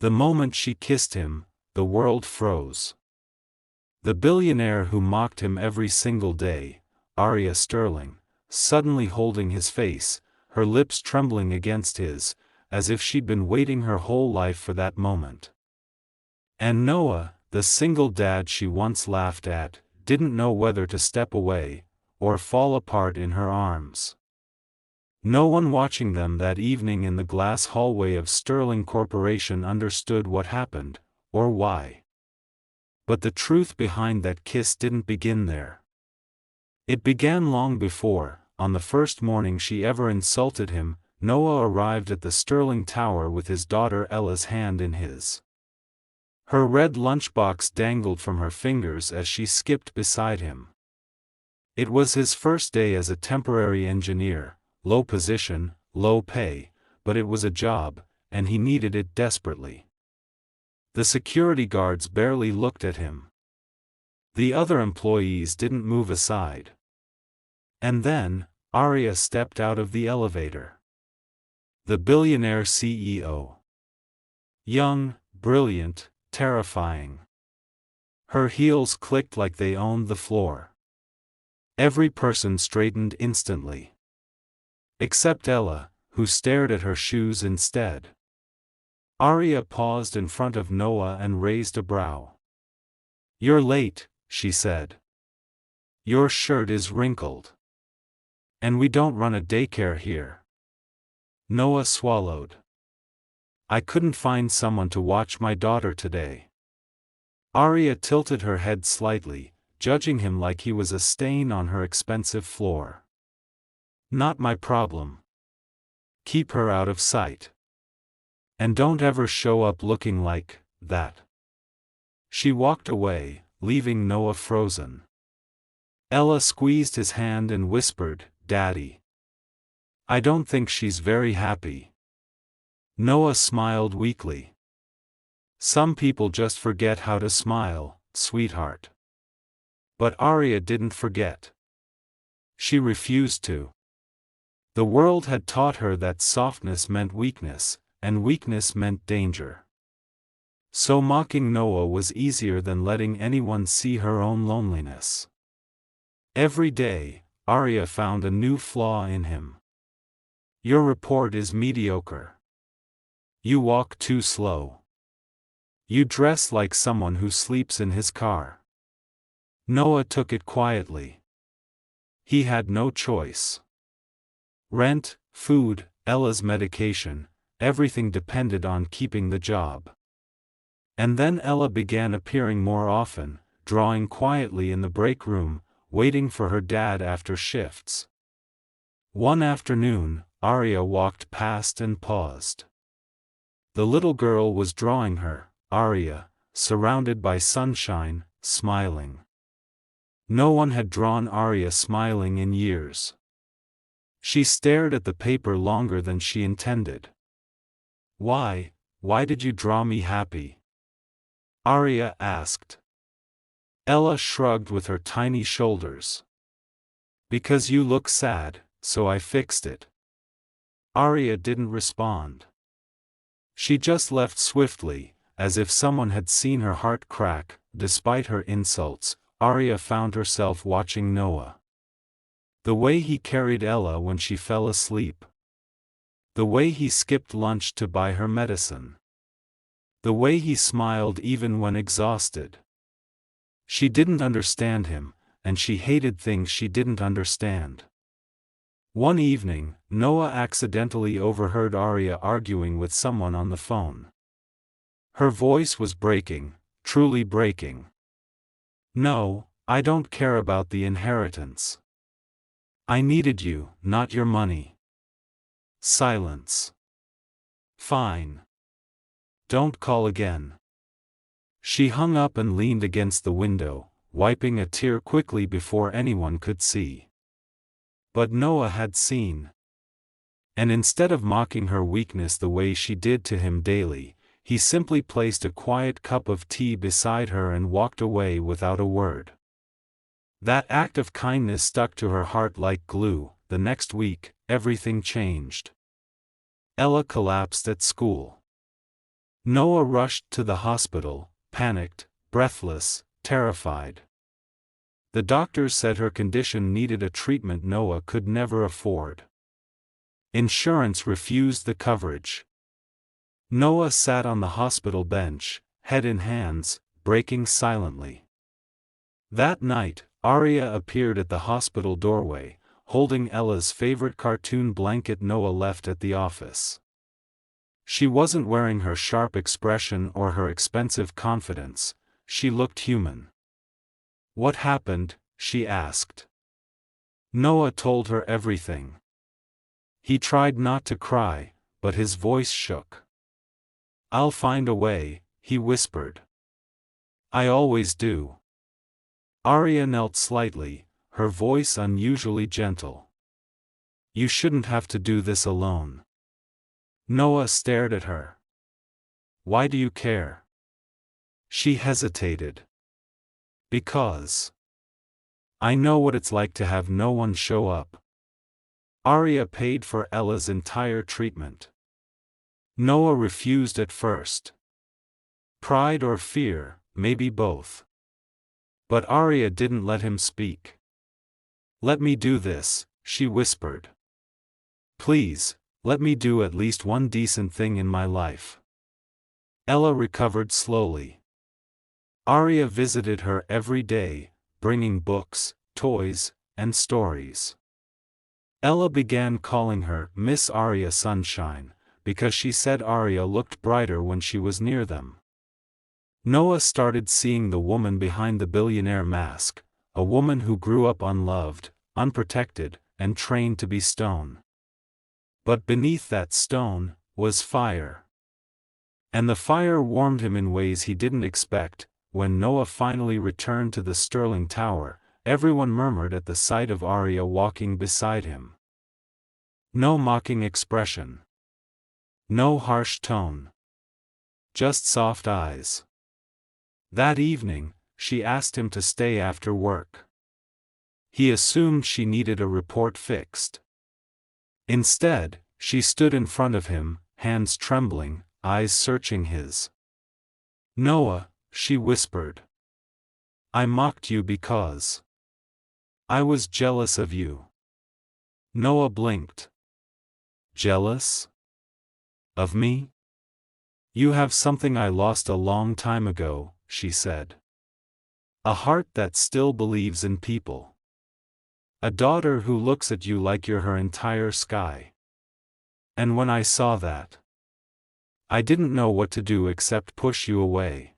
The moment she kissed him, the world froze. The billionaire who mocked him every single day, Arya Sterling, suddenly holding his face, her lips trembling against his, as if she'd been waiting her whole life for that moment. And Noah, the single dad she once laughed at, didn't know whether to step away, or fall apart in her arms. No one watching them that evening in the glass hallway of Sterling Corporation understood what happened, or why. But the truth behind that kiss didn't begin there. It began long before. On the first morning she ever insulted him, Noah arrived at the Sterling Tower with his daughter Ella's hand in his. Her red lunchbox dangled from her fingers as she skipped beside him. It was his first day as a temporary engineer, low position, low pay, but it was a job, and he needed it desperately. The security guards barely looked at him. The other employees didn't move aside. And then, Arya stepped out of the elevator. The billionaire CEO. Young, brilliant, terrifying. Her heels clicked like they owned the floor. Every person straightened instantly. Except Ella, who stared at her shoes instead. Arya paused in front of Noah and raised a brow. "You're late," she said. "Your shirt is wrinkled. And we don't run a daycare here." Noah swallowed. "I couldn't find someone to watch my daughter today." Arya tilted her head slightly, judging him like he was a stain on her expensive floor. "Not my problem. Keep her out of sight. And don't ever show up looking like that." She walked away, leaving Noah frozen. Ella squeezed his hand and whispered, "Daddy. I don't think she's very happy." Noah smiled weakly. "Some people just forget how to smile, sweetheart." But Arya didn't forget. She refused to. The world had taught her that softness meant weakness, and weakness meant danger. So mocking Noah was easier than letting anyone see her own loneliness. Every day, Arya found a new flaw in him. "Your report is mediocre. You walk too slow. You dress like someone who sleeps in his car." Noah took it quietly. He had no choice. Rent, food, Ella's medication, everything depended on keeping the job. And then Ella began appearing more often, drawing quietly in the break room, waiting for her dad after shifts. One afternoon, Arya walked past and paused. The little girl was drawing her, Arya, surrounded by sunshine, smiling. No one had drawn Arya smiling in years. She stared at the paper longer than she intended. Why did you draw me happy?" Arya asked. Ella shrugged with her tiny shoulders. "Because you look sad, so I fixed it." Arya didn't respond. She just left swiftly, as if someone had seen her heart crack. Despite her insults, Arya found herself watching Noah. The way he carried Ella when she fell asleep. The way he skipped lunch to buy her medicine. The way he smiled even when exhausted. She didn't understand him, and she hated things she didn't understand. One evening, Noah accidentally overheard Arya arguing with someone on the phone. Her voice was breaking, truly breaking. "No, I don't care about the inheritance. I needed you, not your money." Silence. "Fine. Don't call again." She hung up and leaned against the window, wiping a tear quickly before anyone could see. But Noah had seen. And instead of mocking her weakness the way she did to him daily, he simply placed a quiet cup of tea beside her and walked away without a word. That act of kindness stuck to her heart like glue. The next week, everything changed. Ella collapsed at school. Noah rushed to the hospital, panicked, breathless, terrified. The doctors said her condition needed a treatment Noah could never afford. Insurance refused the coverage. Noah sat on the hospital bench, head in hands, breaking silently. That night, Arya appeared at the hospital doorway, holding Ella's favorite cartoon blanket Noah left at the office. She wasn't wearing her sharp expression or her expensive confidence, she looked human. "What happened?" she asked. Noah told her everything. He tried not to cry, but his voice shook. "I'll find a way," he whispered. "I always do." Arya knelt slightly, her voice unusually gentle. "You shouldn't have to do this alone." Noah stared at her. "Why do you care?" She hesitated. "Because I know what it's like to have no one show up." Arya paid for Ella's entire treatment. Noah refused at first. Pride or fear, maybe both. But Arya didn't let him speak. "Let me do this," she whispered. "Please, let me do at least one decent thing in my life." Ella recovered slowly. Arya visited her every day, bringing books, toys, and stories. Ella began calling her Miss Arya Sunshine, because she said Arya looked brighter when she was near them. Noah started seeing the woman behind the billionaire mask, a woman who grew up unloved, unprotected, and trained to be stone. But beneath that stone was fire. And the fire warmed him in ways he didn't expect. When Noah finally returned to the Sterling Tower, everyone murmured at the sight of Arya walking beside him. No mocking expression. No harsh tone. Just soft eyes. That evening, she asked him to stay after work. He assumed she needed a report fixed. Instead, she stood in front of him, hands trembling, eyes searching his. "Noah," she whispered. "I mocked you because I was jealous of you." Noah blinked. "Jealous? Of me?" "You have something I lost a long time ago," she said. "A heart that still believes in people. A daughter who looks at you like you're her entire sky." And when I saw that, I didn't know what to do except push you away.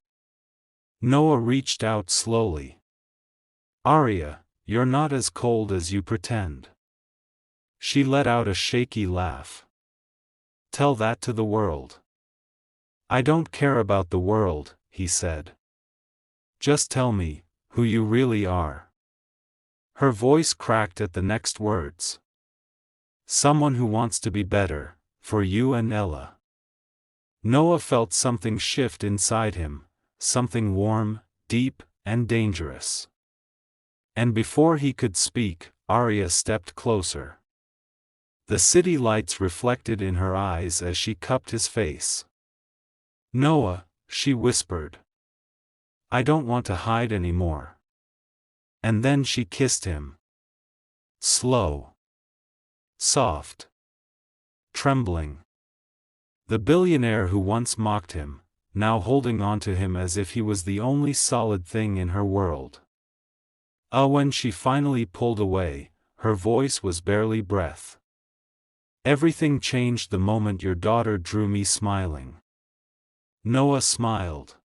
Noah reached out slowly. "Arya, you're not as cold as you pretend." She let out a shaky laugh. "Tell that to the world." "I don't care about the world," he said. "Just tell me who you really are." Her voice cracked at the next words. "Someone who wants to be better, for you and Ella." Noah felt something shift inside him, something warm, deep, and dangerous. And before he could speak, Arya stepped closer. The city lights reflected in her eyes as she cupped his face. "Noah," she whispered. "I don't want to hide anymore." And then she kissed him. Slow. Soft. Trembling. The billionaire who once mocked him, now holding on to him as if he was the only solid thing in her world. When she finally pulled away, her voice was barely breath. "Everything changed the moment your daughter drew me smiling." Noah smiled.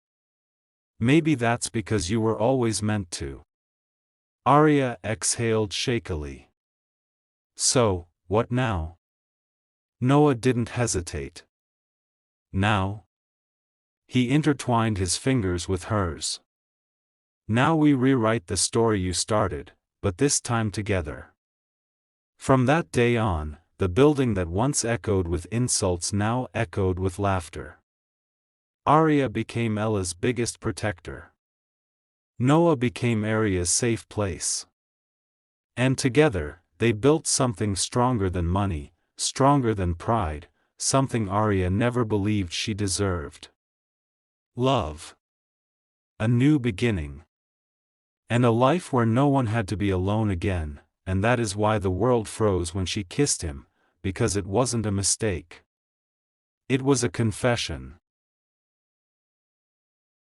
"Maybe that's because you were always meant to." Arya exhaled shakily. "So, what now?" Noah didn't hesitate. "Now?" He intertwined his fingers with hers. "Now we rewrite the story you started, but this time together." From that day on, the building that once echoed with insults now echoed with laughter. Arya became Ella's biggest protector. Noah became Arya's safe place. And together, they built something stronger than money, stronger than pride, something Arya never believed she deserved. love, a new beginning, and a life where no one had to be alone again, and that is why the world froze when she kissed him, because it wasn't a mistake. It was a confession.